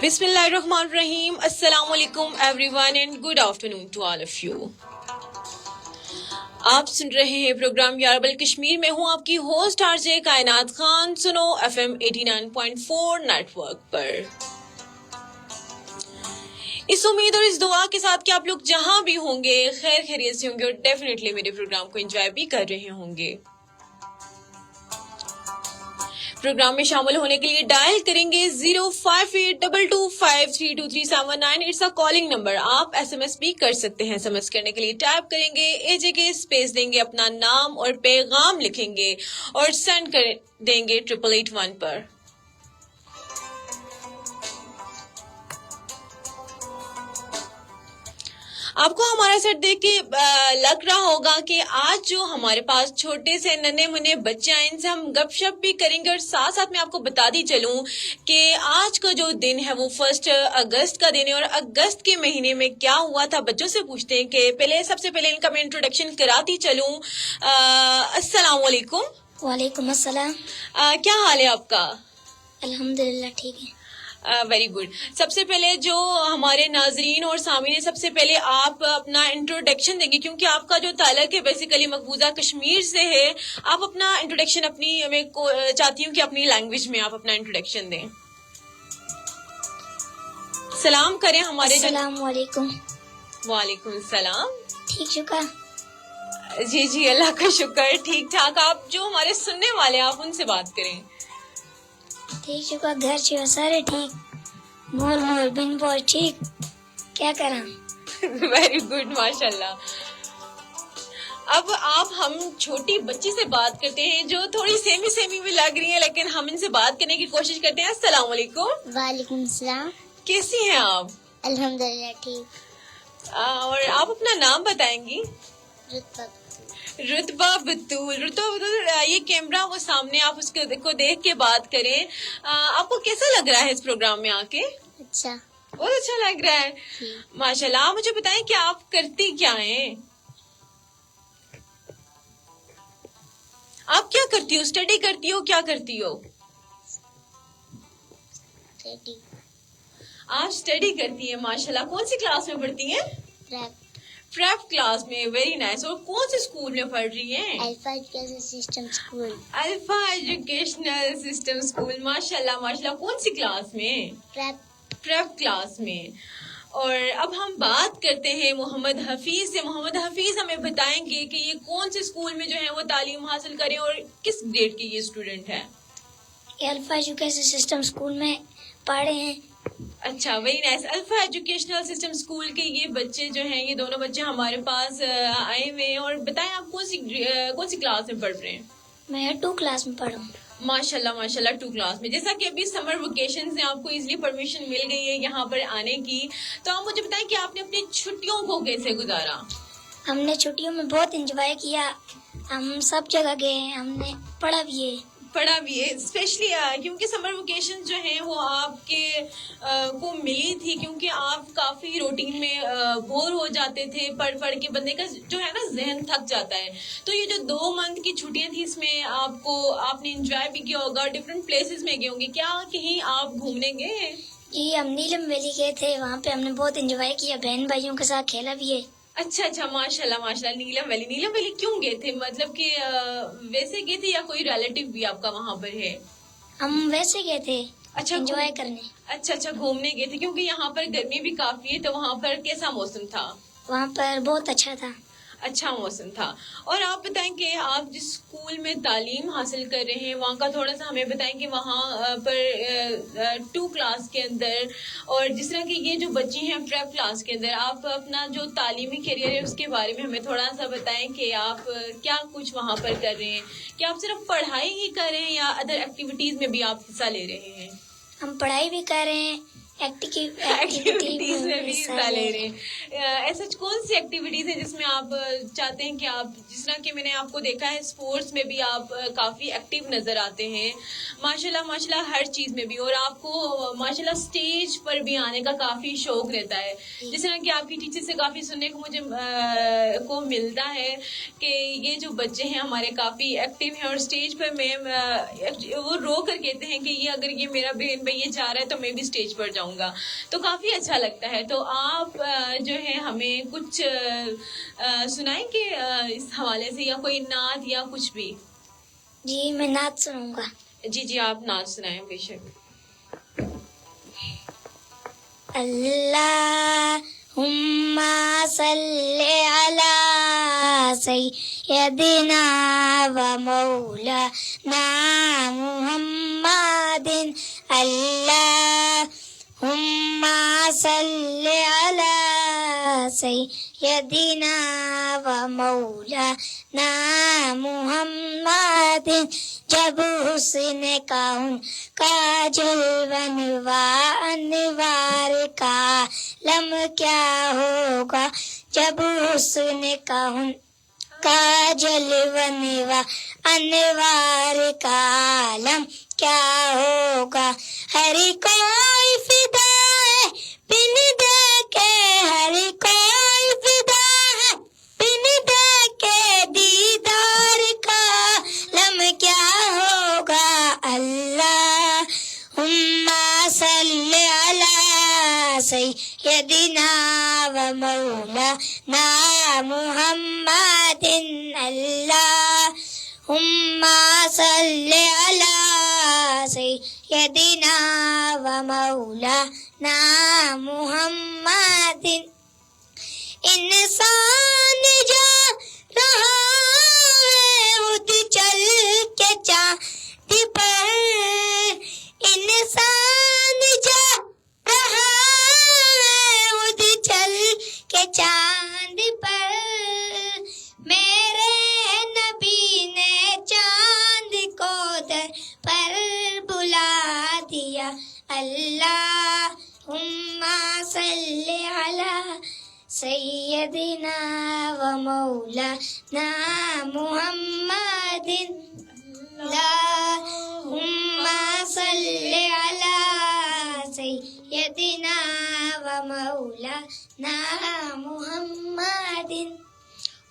Bismillahirrahmanirrahim. Assalamu alaikum everyone and good afternoon to all of you. آپ سن رہے ہیں programme یاربل Kashmir میں ہوں آپ کی ہوسٹ آرجے کائنات خان. سنو FM 89.4 نیٹ ورک پر. اس امید اور اس دعا کے ساتھ کہ آپ لوگ جہاں بھی ہوں گے خیر خیریت سے ہوں گے اور ڈیفینیٹلی میرے پروگرام کو انجوائے بھی کر رہے ہوں گے. پروگرام میں شامل ہونے کے لیے ڈائل کریں گے 05822532379. It's a calling number. آپ SMS بھی کر سکتے ہیں. SMS کرنے کے لیے ٹائپ کریں گے AJK اسپیس دیں گے, اپنا نام اور پیغام لکھیں گے اور سینڈ کر دیں گے 8881 پر. آپ کو ہمارا سیٹ دیکھ کے لگ رہا ہوگا کہ آج جو ہمارے پاس چھوٹے سے ننے منے بچے آئے ان سے ہم گپ شپ بھی کریں گے, اور ساتھ ساتھ میں آپ کو بتا دی چلوں کہ آج کا جو دن ہے وہ 1 اگست کا دن ہے. اور اگست کے مہینے میں کیا ہوا تھا بچوں سے پوچھتے ہیں کہ سب سے پہلے ان کا میں انٹروڈکشن کراتی چلوں. السلام علیکم. وعلیکم السلام. کیا حال ہے آپ کا؟ الحمدللہ ٹھیک ہے. Very good. سب سے پہلے جو ہمارے ناظرین اور سامعین, سب سے پہلے آپ اپنا انٹروڈکشن دیں گے کیونکہ آپ کا جو تعلق ہے بیسیکلی مقبوضہ کشمیر سے ہے. آپ اپنا انٹروڈکشن میں چاہتی ہوں کہ اپنی لینگویج میں آپ اپنا انٹروڈکشن دیں. سلام کریں ہمارے. السلام علیکم. وعلیکم السلام. ٹھیک شکر. جی اللہ کا شکر ٹھیک ٹھاک. آپ جو ہمارے سننے والے ہیں آپ ان سے بات کریں. ٹھیک شکر. گھر سے سارے ٹھیک, مور بن بور ٹھیک. کیا کریں. ویری گڈ ماشاء اللہ. اب آپ ہم چھوٹی بچی سے بات کرتے ہیں جو تھوڑی سیمی بھی لگ رہی ہیں, لیکن ہم ان سے بات کرنے کی کوشش کرتے ہیں. السلام علیکم. وعلیکم السلام. کیسی ہیں آپ؟ الحمدللہ ٹھیک. اور آپ اپنا نام بتائیں گی؟ رتبہ بطول. یہ کیمرہ وہ سامنے, آپ اس کو دیکھ کے بات کریں. آپ کو کیسا لگ رہا ہے اس پروگرام میں آ کے؟ اچھا. بہت اچھا لگ رہا ہے ماشاء اللہ. آپ مجھے بتائیں کہ آپ کرتی کیا ہیں؟ آپ کیا کرتی ہو؟ اسٹڈی کرتی ہو؟ کیا کرتی ہو؟ آپ اسٹڈی کرتی ہیں ماشاء اللہ. کون سی کلاس میں پڑھتی ہیں؟ پریپ کلاس میں. Very nice. اور کون سے اسکول میں پڑھ رہی ہیں؟ Alpha education system school. Alpha educational system school. ماشاء اللہ. کون سی کلاس میں؟ پریپ کلاس میں. اور اب ہم بات کرتے ہیں محمد حفیظ سے. محمد حفیظ ہمیں بتائیں گے کہ یہ کون سے اسکول میں جو ہے وہ تعلیم حاصل کریں اور کس گریڈ کے یہ اسٹوڈنٹ ہیں؟ الفا ایجوکیشن سسٹم اسکول میں پڑھے ہیں. اچھا very nice. Alpha educational system school کے یہ بچے جو ہیں, یہ دونوں بچے ہمارے پاس آئے ہوئے ہیں. اور بتائیں آپ کون سی کلاس میں پڑھ رہے ہیں؟ میں 2 کلاس میں پڑھوں. ماشاء اللہ 2 کلاس میں. جیسا کہ ابھی سمر ویکیشن سے آپ کو ایزلی پرمیشن مل گئی ہے یہاں پر آنے کی, تو آپ مجھے بتائیں کہ آپ نے اپنی چھٹیوں کو کیسے گزارا؟ ہم نے چھٹیوں میں بہت انجوائے کیا. ہم سب جگہ گئے ہیں. ہم نے پڑھا بھی ہے اسپیشلی کیونکہ سمر ویکیشن جو ہیں وہ آپ کے کو ملی تھی, کیونکہ آپ کافی روٹین میں بور ہو جاتے تھے پڑھ کے. بندے کا جو ہے نا ذہن تھک جاتا ہے. تو یہ جو 2 منتھ کی چھٹیاں تھی اس میں آپ نے انجوائے بھی کیا ہوگا, ڈفرینٹ پلیسز میں گئے ہوں گے. کیا کہیں آپ گھومنے گئے؟ جی ہم نیلم ویلی گئے تھے. وہاں پہ ہم نے بہت انجوائے کیا. بہن بھائیوں کے ساتھ کھیلا بھی ہے. اچھا ماشاء اللہ. نیلم ویلی کیوں گئے تھے؟ مطلب کہ ویسے گئے تھے یا کوئی ریلیٹیو بھی آپ کا وہاں پر ہے؟ ہم ویسے گئے تھے. اچھا انجوائے کرنے. اچھا گھومنے گئے تھے, کیونکہ یہاں پر گرمی بھی کافی ہے. تو وہاں پر کیسا موسم تھا؟ وہاں پر بہت اچھا تھا. اچھا موسم تھا. اور آپ بتائیں کہ آپ جس اسکول میں تعلیم حاصل کر رہے ہیں وہاں کا تھوڑا سا ہمیں بتائیں کہ وہاں پر 2 کلاس کے اندر, اور جس طرح کہ یہ جو بچی ہیں پریپ کلاس کے اندر, آپ اپنا جو تعلیمی کیریئر ہے اس کے بارے میں ہمیں تھوڑا سا بتائیں کہ آپ کیا کچھ وہاں پر کر رہے ہیں. کیا آپ صرف پڑھائی ہی کر رہے ہیں یا ادر ایکٹیویٹیز میں بھی آپ حصہ لے رہے ہیں؟ ہم پڑھائی بھی کر رہے ہیں, ایکٹیویٹیز میں بھی حصہ لے رہے ہیں. ایسا کون سی ایکٹیویٹیز ہیں جس میں آپ چاہتے ہیں کہ آپ, جس طرح کہ میں نے آپ کو دیکھا ہے اسپورٹس میں بھی آپ کافی ایکٹیو نظر آتے ہیں ماشاءاللہ ہر چیز میں بھی, اور آپ کو ماشاءاللہ اسٹیج پر بھی آنے کا کافی شوق رہتا ہے. جس طرح کہ آپ کی ٹیچر سے کافی سننے کو مجھے کو ملتا ہے کہ یہ جو بچے ہیں ہمارے کافی ایکٹیو ہیں, اور اسٹیج پر میں وہ رو کر کہتے ہیں کہ یہ اگر یہ میرا بہن بھائی یہ جا رہا ہے تو میں بھی اسٹیج پر جاؤں چاہوں گا, تو کافی اچھا لگتا ہے. تو آپ جو ہے ہمیں کچھ سنائیں گے اس حوالے سے, یا کوئی نعت یا کچھ بھی؟ جی میں نعت سنوں گا. جی جی آپ نعت سنائیں بے شک. اللہم صلی علی سیدنا و مولانا محمد. اللہم صلی علی سیدنا و مولانا محمد. جب حسن کا ان کا جلوہ انوار کا عالم کیا ہوگا. جب حسن کا ان کا جلوہ انوار کا عالم کیا ہوگا. ہر کوئی فدا ہے بن دیکھے, ہر کوئی فدا ہے بن دیکھے دیدار کا عالم کیا ہوگا. اللہم صلی علی سیدنا و مولانا محمد. اللہم صلی علی سیدنا و مولانا محمد. انسان جا رہا ہے اٹھ چل کے چاند پر, انسان جا رہا ہے اٹھ چل کے چاند پر. میرے نبی نے چاند کو در پر بلا دیا. اللہم صلی علی سیدنا و مولانا محمد. اللہم صلی علی سیدنا و مولانا محمد.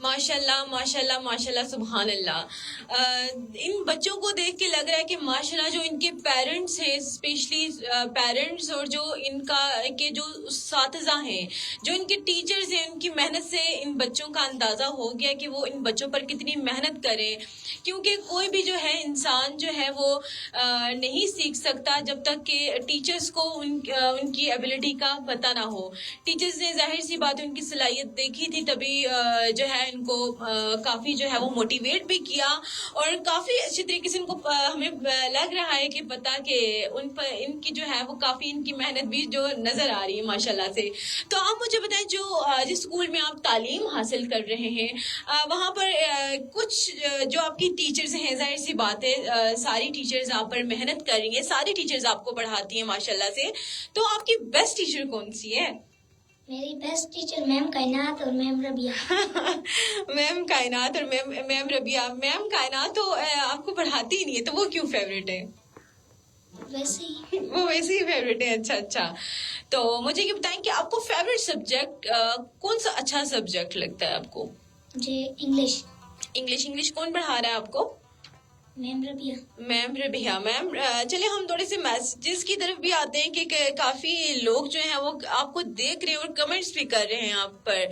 ماشاء اللہ ماشاء اللہ ماشاء اللہ, سبحان اللہ. ان بچوں کو دیکھ کے لگ رہا ہے کہ ماشاء اللہ جو ان کے پیرنٹس ہیں, اسپیشلی پیرنٹس, اور جو ان کا کے جو اساتذہ ہیں, جو ان کے ٹیچرز ہیں, ان کی محنت سے ان بچوں کا اندازہ ہو گیا کہ وہ ان بچوں پر کتنی محنت کریں. کیونکہ کوئی بھی جو ہے انسان جو ہے وہ نہیں سیکھ سکتا جب تک کہ ٹیچرز کو ان کی ایبلٹی کا پتہ نہ ہو. ٹیچرز نے ظاہر سی بات ان کی صلاحیت دیکھی تھی, تبھی جو ہے ان کو کافی جو ہے وہ موٹیویٹ بھی کیا, اور کافی اچھی طریقے سے ان کو ہمیں لگ رہا ہے کہ پتا کہ ان کی جو ہے وہ کافی ان کی محنت بھی جو نظر آ رہی ہے ماشاء اللہ سے. تو آپ مجھے بتائیں, جو جس اسکول میں آپ تعلیم حاصل کر رہے ہیں وہاں پر کچھ جو آپ کی ٹیچرز ہیں, ظاہر سی بات ہے ساری ٹیچرز آپ پر محنت کر رہی ہیں, ساری ٹیچرز آپ کو پڑھاتی ہیں ماشاء اللہ سے, تو آپ کی بیسٹ ٹیچر کون سی ہے؟ میری بیسٹ ٹیچر میم کائنات اور میم ربیہ. میم کائنات اور میم ربیہ. میم کائنات تو آپ کو پڑھاتی ہی نہیں ہے, تو وہ کیوں فیوریٹ ہے؟ ویسے ہی وہ ویسے ہی فیوریٹ ہے. اچھا اچھا. تو مجھے یہ بتائیں کہ آپ کو فیوریٹ سبجیکٹ کون سا اچھا سبجیکٹ لگتا ہے آپ کو؟ مجھے انگلش. انگلش کون پڑھا رہا ہے آپ کو؟ میم ربیہ. میم ربیہ. میم چلے ہم تھوڑے سے میسجز کی طرف بھی آتے ہیں کہ کافی لوگ جو ہیں وہ آپ کو دیکھ رہے ہیں اور کمنٹس بھی کر رہے ہیں آپ پر.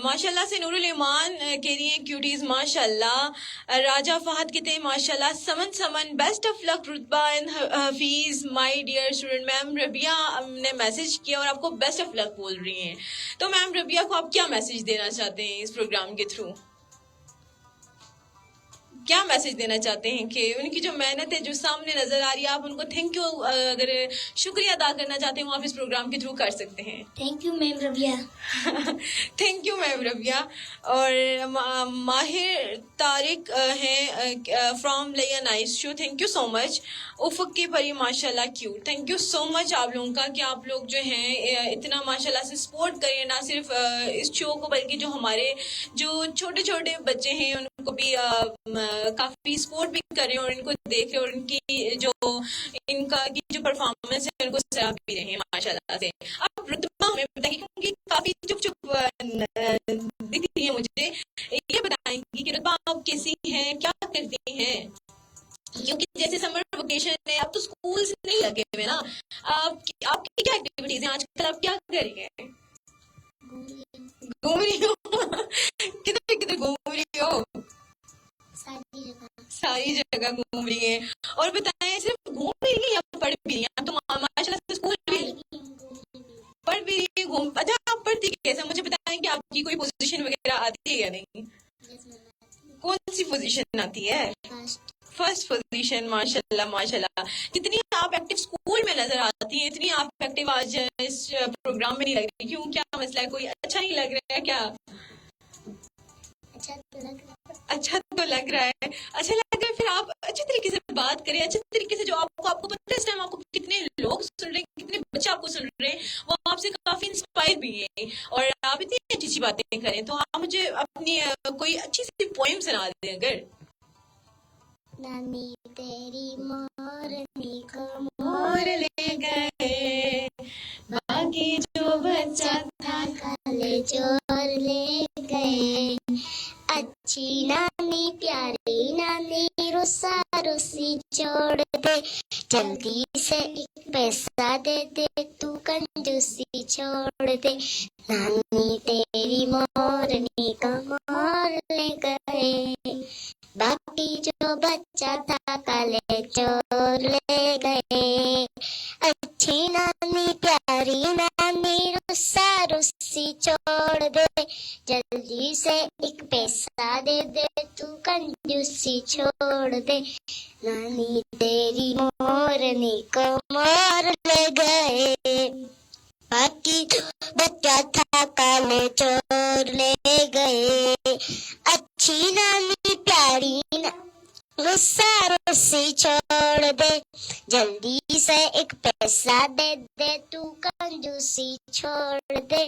ماشاء اللہ سے نور الایمان کہہ رہی ہیں کیوٹیز ماشاء اللہ. راجہ فہد کہتے ہیں ماشاء اللہ. سمن best of luck Rutba and Hafeez my dear student. Ma'am Rabia نے میسج کیا اور آپ کو بیسٹ آف لک بول رہی ہیں. تو میم ربیہ کو آپ کیا میسج دینا چاہتے ہیں اس پروگرام کے تھرو؟ کیا میسج دینا چاہتے ہیں کہ ان کی جو محنت ہے جو سامنے نظر آ رہی ہے, آپ ان کو تھینک یو, اگر شکریہ ادا کرنا چاہتے ہیں وہ آپ اس پروگرام کے تھرو کر سکتے ہیں. Thank you ma'am Rabia. Thank you ma'am Rabia. اور ماہر طارق ہیں from Layyah nice show, thank you so much. Ufaq کی پری ماشاء اللہ cute, thank you so much آپ لوگوں کا کہ آپ لوگ جو ہیں اتنا ماشاء اللہ سے سپورٹ کریں, نہ صرف اس شو کو بلکہ جو ہمارے جو چھوٹے چھوٹے بچے ہیں ان کو بھی کافی سپورٹ بھی کریں اور ان کو دیکھیں اور ان کی جو پرفارمنس ہے ان کو سراہ بھی رہے ہیں ماشاء اللہ سے. اب رتبہ میں بتائیے کیونکہ کافی چپ دکھ رہی ہے مجھے, یہ بتائیں گی کہ رتبہ آپ کیسی ہیں, کیا کرتی ہیں؟ کیونکہ جیسے سمر ویکیشن ہے, اب تو اسکولس نہیں لگے ہوئے نا, آپ کی کیا ایکٹیویٹیز ہیں آج کل, آپ کیا کر رہی ہیں؟ گھوم رہی ہو؟ کدھر کدھر گھوم رہی ہو؟ ساری جگہ گھوم رہی ہیں. اور بتائیں, صرف گھوم رہی ہیں یا پڑھ بھی رہی ہیں؟ تو ماشاء اللہ سے اسکول بھی پڑھ بھی رہی ہیں, اچھا آپ پڑھتی کیسے, مجھے بتائیں کہ آپ کی کوئی پوزیشن وغیرہ آتی ہے یا نہیں؟ کون سی پوزیشن آتی ہے؟ First position. ماشاء اللہ ماشاء اللہ. جتنی آپ ایکٹیو اسکول میں نظر آتی ہیں اتنی آپ ایکٹیو آج اس پروگرام میں نہیں لگ رہی, کیوں, کیا مسئلہ ہے, کوئی اچھا نہیں لگ رہا ہے کیا؟ اچھا تو لگ رہا ہے. اچھا لگ رہا ہے, پھر آپ اچھی طریقے سے بات کریں, اچھی طریقے سے, جو آپ کو پتہ ہے اس ٹائم آپ کو کتنے لوگ سن رہے ہیں, کتنے بچے آپ کو سن رہے ہیں, وہ آپ سے کافی انسپائر بھی ہیں, اور آپ اتنی اچھی اچھی باتیں کریں. تو آپ مجھے اپنی کوئی اچھی سی پوئم سنا دیں اگر. نانی تیری مورنی کو مور لے گئے, باقی جو بچہ تھا کالے چور لے گئے. اچھی نانی پیاری نانی رسا رسی چھوڑ دے, جلدی سے ایک پیسہ دے دے تو کنجوسی چھوڑ دے. نانی تیری مورنی کا مور لے گئے, باقی جو بچہ تھا کالے چور لے گئے. اچھی نانی پیاری نانی رسا رسی چھوڑ دے, جلدی سے ایک پیسہ دے دے تو کنجوسی چھوڑ دے. نانی تیری مورنی کو مور لے گئے, باقی جو بچہ تھا کالے چور لے گئے. اچھی نانی پیاری رسا رسی چھوڑ دے, جلدی سے ایک پیسہ دے دے تو کنجوسی چھوڑ دے.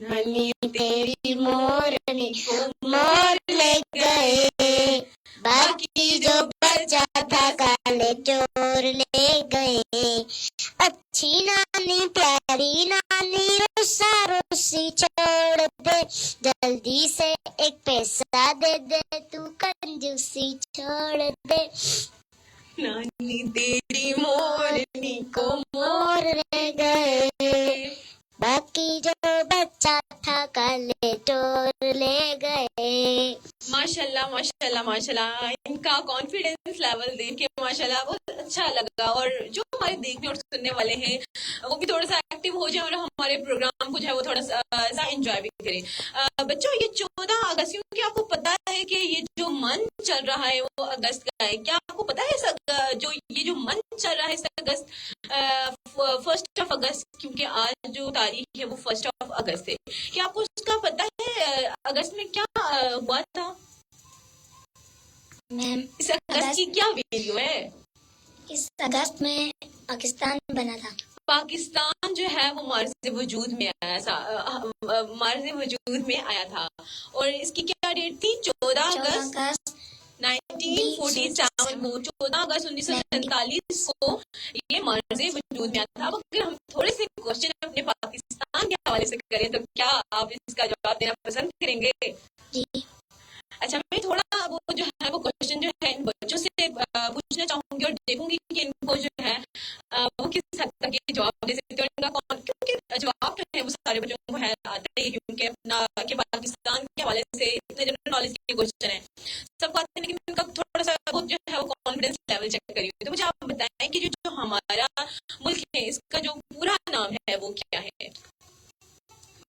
نانی تیری مورنی کو مور لے گئے, باقی جو بچہ تھا کالے چور لے گئے. اچھی نانی پیاری نانی رسا رسی چھوڑ دے, جلدی سے ایک پیسہ دے دے تو کنجوسی چھوڑ دے. نانی تیری مورنی کو مور لے گئے, باقی جو بچہ تھا کالے چور لے گئے. ماشاء اللہ ماشاء اللہ ماشاء اللہ. ان کا کانفیڈینس لیول دیکھ کے ماشاء اللہ بہت اچھا لگا, اور جو ہمارے دیکھنے اور سننے والے ہیں وہ بھی تھوڑا سا ایکٹیو ہو جائیں اور ہمارے پروگرام کو جو ہے وہ تھوڑا سا انجوائے بھی کریں. بچوں, یہ 14 اگست, کیونکہ آپ کو پتا ہے کہ یہ جو منتھ چل رہا ہے وہ اگست کا ہے, کیا آپ کو پتا ہے جو یہ جو منتھ چل رہا ہے اس اگست, 1 اگست, کیونکہ آج جو تاریخ ہے وہ 1 اگست ہے, کیا آپ کو اس کا پتا ہے اگست میں کیا ہوا تھا؟ میم, اس اگست کی کیا ویلیو ہے؟ اس اگست میں پاکستان بنا تھا. پاکستان جو ہے وہ مارز وجود میں آیا تھا, اور اس کی کیا ڈیٹ تھی؟ 14 اگست 1947 کو, 14 اگست 1947 کو یہ مارز وجود میں آیا تھا. اب اگر ہم تھوڑے سے کوشچن اپنے پاکستان کے حوالے سے کریں تو کیا آپ اس کا جواب دینا پسند کریں گے؟ جی. اچھا, میں تھوڑا وہ جو ہے وہ کوشچن جو ہے ان بچوں سے پوچھنا چاہوں گی اور دیکھوں گی کہ ان کو جو ہے وہ کس حد تک یہ جواب دے سکتے ہیں. کیونکہ جواب جو ہے وہ سارے بچوں کو ہے آتا ہے, کیونکہ اپنا کہ پاکستان کے حوالے سے اتنے جنرل نالج کے کوشچن ہیں سب کو آتے ہیں, لیکن ان کا تھوڑا سا وہ جو ہے وہ کانفیڈینس لیول چیک کری ہوئی. تو مجھے آپ بتائیں کہ جو ہمارا ملک ہے اس کا جو پورا نام ہے وہ کیا ہے؟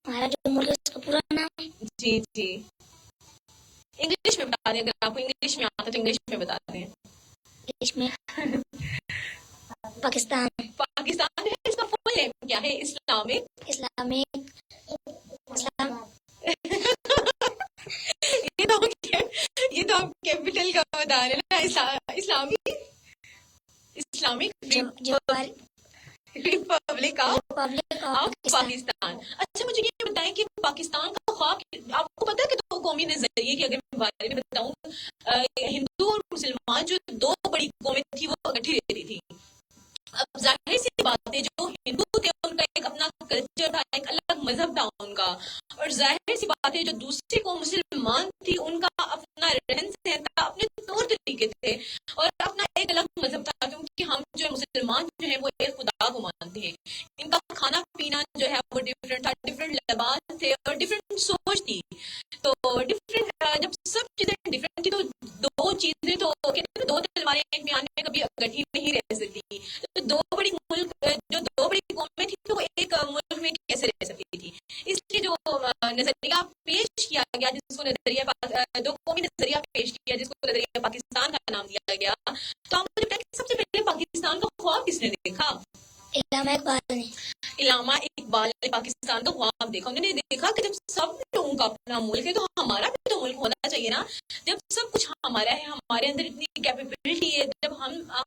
ہمارا جو ملک ہے اس کا پورا نام, جی جی, انگلش میں بتا دیں, اگر آپ کو انگلش میں آتا تو انگلش میں بتا دیں. انگلش میں پاکستان جو ہے اس کا فل نیم کیا ہے؟ اسلامک اسلام یہ تو آپ کیپٹل کا بتا رہے ہیں نا, اسلامک ریپبلک آف پاکستان. اچھا, مجھے یہ بتائیں کہ پاکستان کا خواب, آپ کو پتا ہے کہ دو قومی نظریے کی اگر میں بارے میں بتاؤں, ہندو اور مسلمان جو دو بڑی قومیں تھی وہ اکٹھی رہتی تھی. اب ظاہر سی بات ہے جو ہندو تھے ان کا ایک اپنا کلچر تھا, ایک الگ مذہب تھا ان کا, اور ظاہر سی بات ہے جو دوسری قوم مسلمان تھی ان کا اپنا رہن سہن تھا, اپنے طور طریقے تھے اور اپنا ایک الگ مذہب تھا, کیونکہ ہمارے ایک میان میں کبھی اکٹھی نہیں رہ سکتی. تو دو بڑی ملک جو دو بڑی قومیں تھیں تو وہ ایک ملک میں کیسے رہ سکتی تھی؟ اس لیے جو نظریہ پیش کیا گیا جس کو نظریہ دو قومی نظریہ پیش کیا جس کو نظریہ پاکستان کا نام دیا گیا. تو آپ مجھے بتائیں کہ سب سے پہلے پاکستان کا خواب کس نے دیکھا؟ علامہ اقبال نے. علامہ اقبال نے پاکستان کا خواب دیکھا. انہوں نے دیکھا کہ جب سب لوگوں کا اپنا ملک ہے تو ہمارا بھی تو ملک ہونا چاہیے نا. جب سب کچھ ہمارا ہے, ہمارے اندر اتنی کیپیبلٹی ہے, جب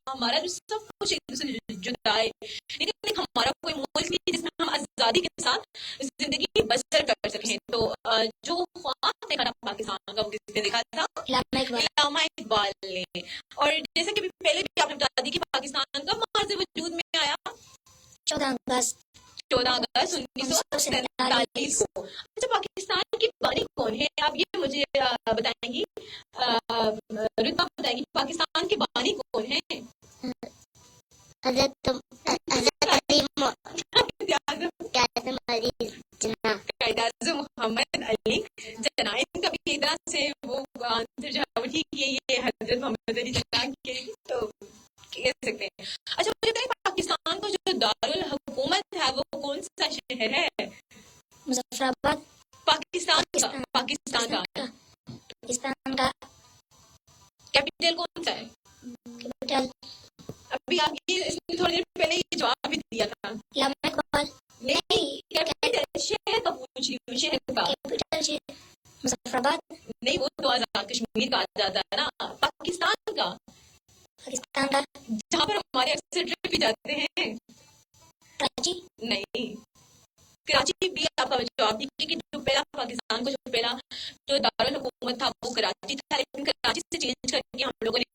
ہمارا جو سب کچھ ایک دوسرے سے جدا ہے, لیکن ہمارا کوئی ملک نہیں جس میں ہم آزادی کے ساتھ زندگی بسر کر سکیں. تو جو خواب دیکھا تھا پاکستان کا وہ کس نے دیکھا تھا؟ علامہ اقبال نے. اور جیسا کہ پہلے بھی آپ نے بتا دی کہ پاکستان کا ماضی وجود میں آیا 14 اگست 1947 کو. اچھا, پاکستان کی بانی کون ہے؟ آپ یہ مجھے بتائیں گی, رتبہ بتائیں گی, پاکستان کی بانی کون ہے؟ حضرت قائد اعظم محمد علی جناح. ان کا بھی ایک طرح سے وہ آنسر جو ہے وہ ٹھیک ہے, یہ حضرت محمد علی جناح کے تو کہہ سکتے ہیں. اچھا, مجھے بتائیں پاکستان کا جو دارالحکومت ہے وہ کون سا شہر ہے؟ مظفر آباد. پاکستان کا کیپٹل کون سا ہے؟ کیپٹل ابھی آپ اس نے تھوڑی دیر پہلے یہ جواب بھی دیا تھا. علامہ اقبال. نہیں, کیپٹل شہر کا پوچھ رہی ہوں, شہر کا. کیپٹل مظفر آباد. نہیں, وہ تو آزاد کشمیر کا آ جاتا ہے نا. پاکستان کا جہاں پر ہمارے اکثر ٹرپ بھی جاتے ہیں. کراچی. نہیں, کراچی بھی آپ کا جواب دیجیے کہ جو پہلا پاکستان کو جو پہلا جو دارالحکومت تھا وہ کراچی تھا, لیکن کراچی سے چینج کر کے ہم لوگوں نے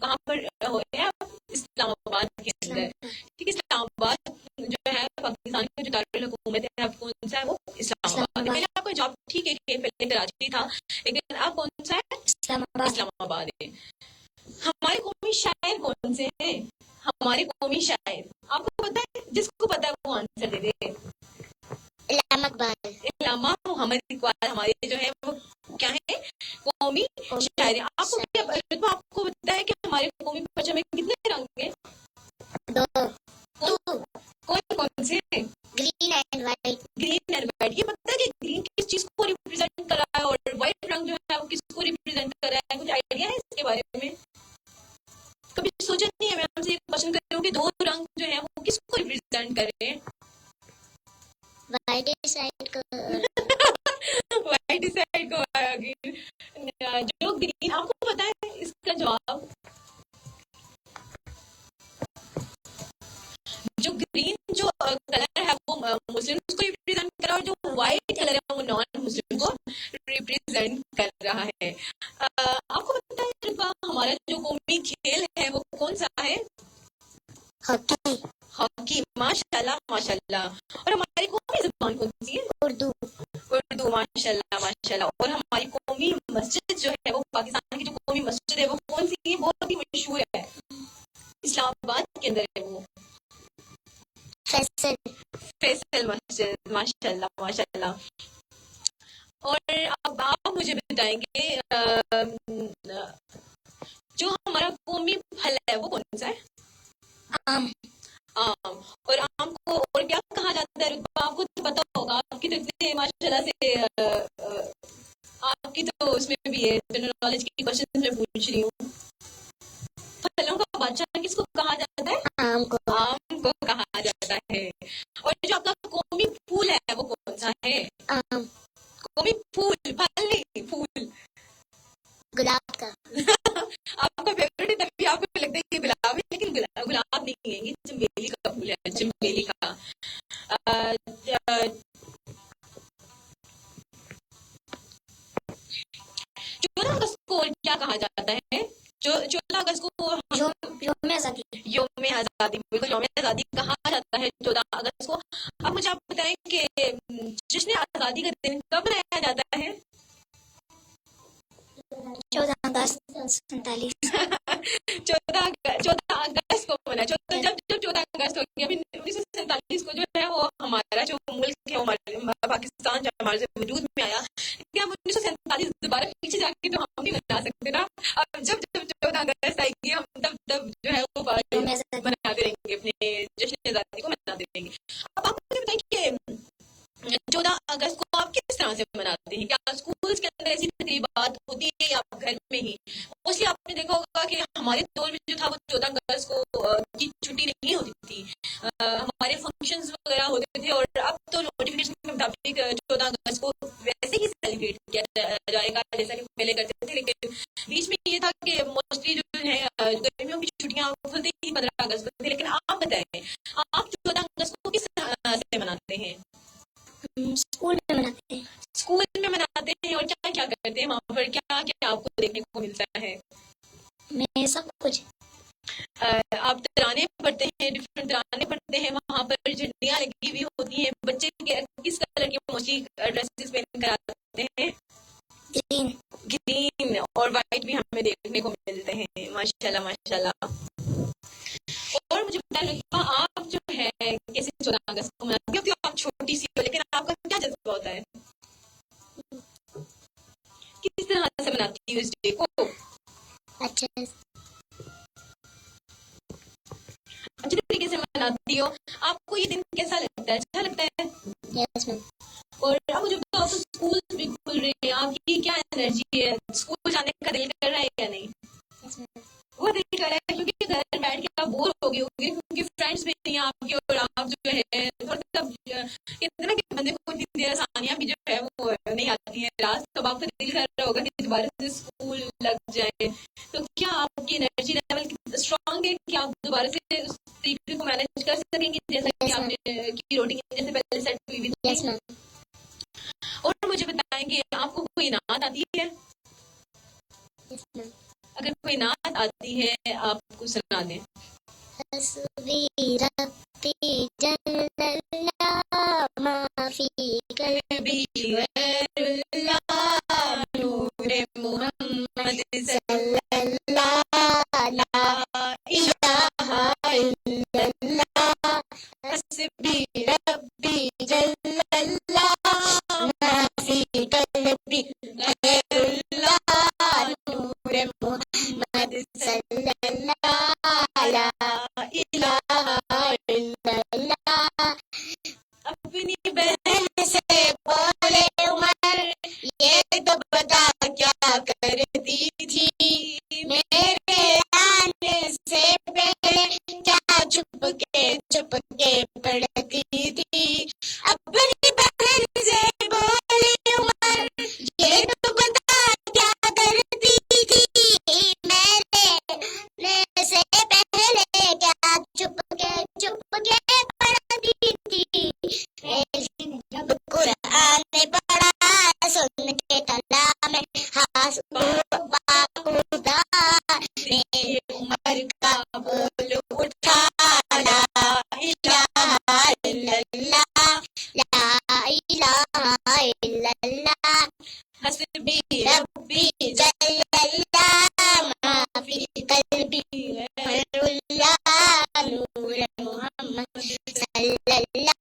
کہاں پر ہوئے ہیں, اسلام آباد کے اندر. ٹھیک ہے, اسلام آباد جو ہے پاکستان کی جو دارالحکومت ہے اب کون سا ہے, وہ اسلام آباد. پہلے آپ کا جواب ٹھیک ہے کہ پہلے کراچی تھا, لیکن اب کون سا ہے؟ اسلام آباد ہے. ہمارے قومی شاعر کون سے ہیں؟ ہمارے قومی شاعر آپ کو پتا ہے؟ جس کو پتا ہے وہ آنسر دے دے. علامہ اقبال. علامہ محمد اقبال ہمارے جو ہے وہ کیا ہے, قومی شاعر. آپ کو کیا آپ کو پتا ہے کہ ہمارے قومی پرچم میں کتنے رنگ ہیں؟ 2. کون سے؟ Green and white. Green and white. یہ پتا ہے کہ گرین کس چیز کو ریپرزینٹ کر رہا ہے اور وائٹ رنگ جو ہے وہ کس کو ریپرزینٹ کر رہا ہے؟ کچھ آئیڈیا ہے اس کے بارے میں؟ کبھی سوچا نہیں ہے؟ میں آپ سے ایک کوشچن کر رہی ہوں کہ 2 رنگ جو ہے وہ کس کو ریپرزینٹ کر رہے ہیں؟ وائٹ سائڈ کو وائٹ سائڈ کو جو گرین. آپ کو پتا ہے اس کا جواب؟ جو گرین جو کلر ہے وہ مسلم کو ریپرزینٹ کر رہا ہے, اور جو وائٹ کلر ہے وہ نان مسلم کو ریپرزینٹ کر رہا ہے. آپ کو پتا ہے ہمارا جو قومی کھیل ہے وہ کون سا ہے؟ ہاکی. ہاکی. ماشاء اللہ ماشاء اللہ. اور ہماری قومی زبان کون سی ہے؟ اردو. ماشاء اللہ ماشاء اللہ. اور ہماری قومی مسجد جو ہے وہ پاکستان کی جو قومی مسجد ہے وہ کون سی ہے؟ بہت ہی مشہور ہے, اسلام آباد کے اندر ہے وہ, فیصل مسجد. ماشاء اللہ ماشاء اللہ. اور اب آپ مجھے بتائیں گے جو ہمارا قومی پھل ہے وہ کون سا ہے؟ آم. اور آم کو اور کیا کہا جاتا ہے؟ رتبہ آپ کو تو پتا ہوگا, آپ کی تو ماشاء اللہ سے آپ کی تو اس میں بھی ہے جنرل نالج کی کوشچن میں پوچھ رہی ہوں. پھلوں کا بادشاہ کس کو کہا جاتا ہے؟ آم کو کہا جاتا ہے. اور جو آپ کا قومی پھول ہے وہ کون سا ہے؟ آم. قومی پھول, پھل نہیں, پھول. گلاب کا. آپ کا فیوریٹ ہے تبھی آپ کو لگتا ہے کہ گلاب ہے, لیکن گلاب نہیں ہے, یہ چنبیلی کا پھول ہے, چنبیلی کا. 14 اگست کو کیا کہا جاتا ہے؟ 14 اگست کو یوم آزادی. یوم آزادی, بالکل یوم آزادی کہا جاتا ہے 14 اگست کو. اب مجھے آپ بتائیں کہ جشن آزادی کا دن کب منایا جاتا ہے؟ 14 اگست 47. 14 اگست کو بنا. جب 14 اگست ہو گیا, ابھی 1947 کو جو ہے وہ ہمارا جو ملک ہے پاکستان جو ہمارے وجود میں آیا, لیکن ہم 1947 دوبارہ پیچھے جا کے تو ہم نہیں بنا سکتے نا. اب جب 14 اگست آئے گی ہم اپنے جشن آزادی کو مناتے رہیں گے. اب آپ مجھے بتائیں کہ 14 اگست کو آپ کس طرح سے مناتے ہیں؟ کیا اسکولس کے اندر ایسی تقریبات ہوتی ہے یا آپ گھر میں ہی؟ موسٹلی آپ نے دیکھا ہوگا کہ ہمارے دور میں جو تھا وہ 14 اگست کو کی چھٹی نہیں ہوتی تھی, ہمارے فنکشنز وغیرہ ہوتے تھے, اور اب تو نوٹیفکیشن کے مطابق 14 اگست کو ویسے ہی سیلیبریٹ کیا جائے گا جیسا کہ پہلے کرتے تھے, لیکن بیچ میں یہ تھا کہ موسٹلی جو ہے گرمیوں کی چھٹیاں کھلتی ہی 15 اگست کو تھی. لیکن آپ بتائیں, آپ 14 اگست کو کس طرح سے مناتے ہیں؟ اسکول میں مناتے ہیں. اسکول میں مناتے ہیں, اور کیا کیا کرتے ہیں وہاں پر؟ کیا کیا آپ کو دیکھنے کو ملتا ہے؟ میں سب کچھ آپ ترانے پڑھتے ہیں, ڈفرینٹ ترانے پڑھتے ہیں, وہاں پر جھنڈیاں لگی ہوئی ہوتی ہیں, بچے کس کلر کے موسٹلی ڈریسز پہن کر آتے ہیں؟ گرین اور وائٹ بھی ہمیں دیکھنے کو ملتے ہیں. ماشاء اللہ ماشاء اللہ. اور مجھے پتا لگا آپ جو ہے کیسے 14 اگست کو مناتی ہیں؟ آپ چھوٹی سی ہو, لیکن آپ کا کیا جذبہ ہوتا ہے؟ کس طرح سے مناتی ہوں اس ڈے کو؟ اچھا اچھے طریقے سے مناتی ہو. آپ کو یہ دن کیسا لگتا ہے؟ اچھا لگتا ہے؟ یس میم. اور اب مجھے بتاؤ, تو اسکول بھی کھل رہے ہیں, آپ کی کیا انرجی ہے؟ اسکول جانے کا دل کر رہا ہے یا نہیں؟ وہ دل کر رہا ہے کیونکہ گھر بیٹھ کے آپ بور ہو گئے ہوگے, کیونکہ فرینڈس بھی نہیں ہیں آپ کے, اور آپ جو ہے مطلب کہتے ہیں نا کہ بندے کو اتنی دیر آسانیاں بھی جو ہے وہ نہیں آتی ہیں راست, تو آپ کا دل کر رہا ہوگا کہ دوبارہ سے اسکول لگ جائے. تو کیا آپ کی انرجی لیول اسٹرانگ ہے کہ آپ دوبارہ سے اس طریقے کو مینج کر سکیں گے جیسا کہ آپ نے کی روٹین جیسے پہلے سیٹ ہوئی ہوئی تھی؟ یس میم. اور مجھے بتائیں کہ آپ کو کوئی نعت آتی ہے؟ یس میم. اگر کوئی نعت آتی ہے آپ کو سنا دیں. حسبی ربی جل اللہ ما فی قلبی غیر اللہ نور محمد صلی اللہ لا الہ الا اللہ حسبی ربی جل اللہ ما فی قلبی غیر اللہ نور محمد صلی اللہ لا الہ الا اللہ. اپنی بہن سے بولے عمر یہ تو بتا کیا کرتی تھی, میرے آنے سے پہلے کیا چھپ کے پڑھتی تھی. اپنی بہن سے بولے عمر یہ تو بتا کیا کرتی تھی, میرے آنے سے پہلے کیا چھپ کے پڑھتی تھی. جب قرآن پڑھا سن کے کلام خدا نے عمر کا بول اٹھا لا الہ الا اللہ لا الہ الا اللہ حسبی ربی جل اللہ ما فی قلبی غیر اللہ نور محمد صلی اللہ لا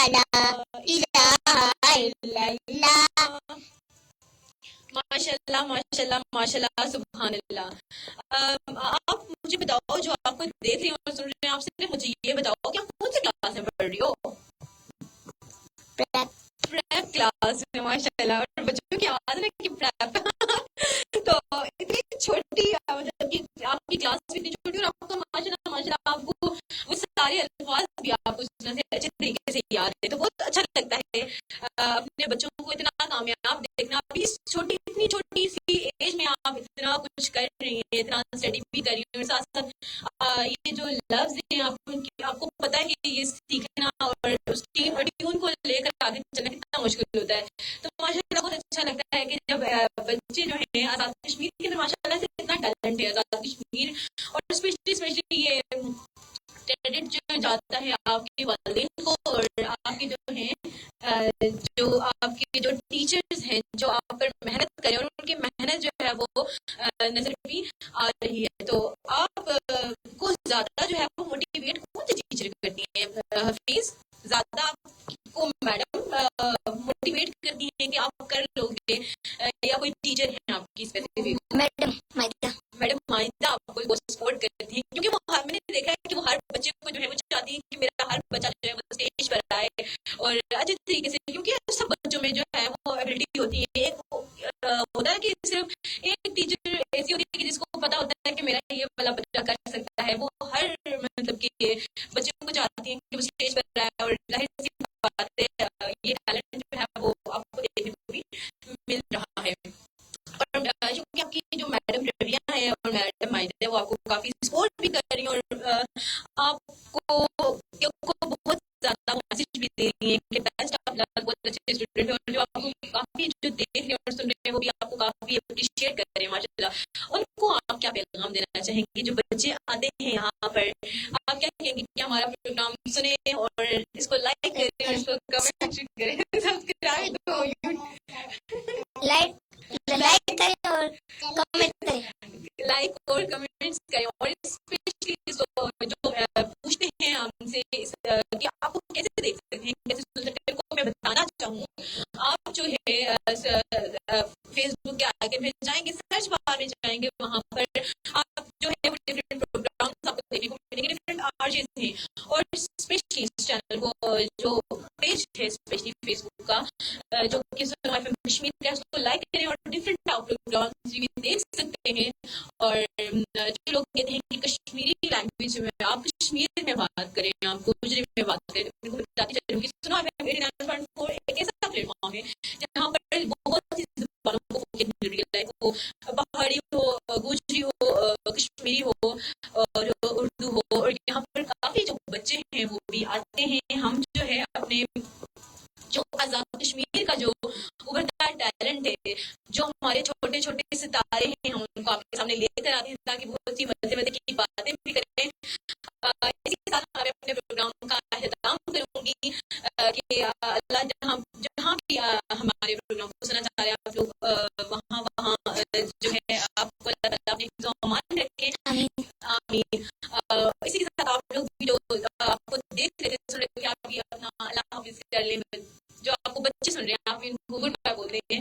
الہ الا اللہ. ماشاء اللہ ماشاء اللہ ماشاء اللہ, سبحان اللہ. آپ مجھے بتاؤ, جو آپ کو دیکھ رہی ہوں اور سن رہی ہوں, آپ سے مجھے یہ بتاؤ کہ آپ کون سی کلاس میں پڑھ رہی ہو؟ پریپ کلاس میں. ماشاء اللہ. اور بچوں کی آواز ہے کہ پریپ تو اتنی چھوٹی, مطلب کہ آپ کی کلاس بھی اتنی چھوٹی, اور آپ کو ماشاء اللہ آپ کو وہ سارے الفاظ بھی آپ کو اچھے طریقے سے یاد ہے, تو بہت اچھا لگتا ہے اپنے بچوں کو اتنا کامیاب دیکھنا. اتنی چھوٹی سی ایج میں آپ اتنا کچھ کر رہی ہیں, اتنا اسٹڈی بھی کر رہی ہیں, ساتھ ساتھ یہ جو لفظ ہیں آپ کو پتا ہے کہ یہ سیکھنا اور اس کی ٹیون کو لے کر آگے چلنا کتنا مشکل ہوتا ہے. تو ماشاء اللہ بہت اچھا لگتا ہے کہ جب بچے جو ہیں آزاد کشمیر کے اندر ماشاء اللہ سے اتنا ٹیلنٹ ہے آزاد کشمیر, اور اسپیشلی یہ کریڈٹ جو جاتا ہے آپ کے والدین کو, اور آپ کے جو ہیں جو آپ کے جو ٹیچرز ہیں جو آپ پر محنت کریں, اور ان کی محنت جو ہے وہ نظر بھی آ رہی ہے. تو آپ کو زیادہ جو ہے وہ موٹیویٹ کون سی ٹیچر کرتی ہیں حفیظ؟ زیادہ آپ کو میڈم موٹیویٹ کرتی ہیں کہ آپ کر لو گے, یا کوئی ٹیچر ہے آپ کی اسپیسیفک؟ میڈم مائدہ آپ کو سپورٹ کرتی ہیں, کیونکہ وہ میں نے دیکھا ہے کہ وہ ہر بچے کو جو ہے وہ کی جو میڈم رویہ ہے اور میڈم مائدہ ہے وہ آپ کو کافی سپورٹ بھی کر رہی ہیں اور آپ کو بہت زیادہ میسج بھی دے رہی ہیں کہ بیسٹ آف لک، بہت اچھے اسٹوڈنٹ ہیں، اور جو آپ کو کافی جو دیکھ رہے ہیں اور سن رہے ہیں وہ بھی آپ کو کافی اپریشیٹ کر رہے ہیں ماشاء اللہ. ان کو آپ کیا پیغام دینا چاہیں گے جو بچے آتے ہیں یہاں پر؟ آپ کیا کہیں گے کہ ہمارا پروگرام سنیں اور اس کو لائک کریں اور اس کو کمنٹ کریں، سبسکرائب لائک کریں اور کمنٹ کریں. لائک اور کمنٹس کریں، اور اسپیشلی جو پوچھتے ہیں ہم سے کہ آپ کو کیسے دیکھ سکتے ہیں، کیسے سن سکتے ہیں، کو میں بتانا چاہوں. آپ جو ہے فیس بک کے آگے میں جائیں گے، سرچ بار میں جائیں گے، وہاں پر آپ جو ہے وہ ڈفرینٹ پروگرامس آپ کو دیکھنے کو ملیں گے، ڈفرینٹ آرجز ہیں. اور اسپیشلی اس چینل کو جو پیج ہے اسپیشلی فیس بک کا جو کہ سنو ایف ایم کشمیر کا، اس کو لائک کریں اور ڈفرینٹ پروگرامس بھی دیکھ سکتے ہیں. اور جو لوگ کہتے ہیں کہ کشمیری لینگویج میں آپ کشمیر میں بات کریں، آپ گوجری میں بات کریں، ان کو بتاتی چلوں کہ سنو ایف ایم 89.4 ایک ایسا پلیٹ فارم ہے جہاں پر بہت سی زبانوں کو فوقیت مل رہی ہے، وہ پہاڑی ہو، گوجری ہو، کشمیری ہو اور اردو ہو. اور یہاں پر کافی جو بچے ہیں وہ بھی آتے ہیں. ہم جو ہے اپنے جو آزاد کشمیر کا جو ابھرتا ٹیلنٹ ہے، جو ہمارے چھوٹے چھوٹے ستارے ہیں، ہم ان کو آپ کے سامنے لے کر آتے ہیں تاکہ بہت سی مزے مزے کی باتیں بھی کریں. اسی کے ساتھ میں اپنے پروگرام کا اہتمام کروں گی کہ اللہ جہاں جہاں بھی ہمارے پروگرام کو سننا چاہ رہے ہیں آپ لوگ، وہاں جو ہے آپ کو اللہ تعالیٰ اپنے حفظ و امان رکھے. آمین. اسی کے ساتھ آپ لوگ بھی جو آپ کو دیکھ رہے تھے، سن رہے تھے، آپ بھی اپنا اللہ حافظ کر لیں. جو آپ کو بچے سن رہے ہیں آپ ان کو گڈ بائے بول دیں گے.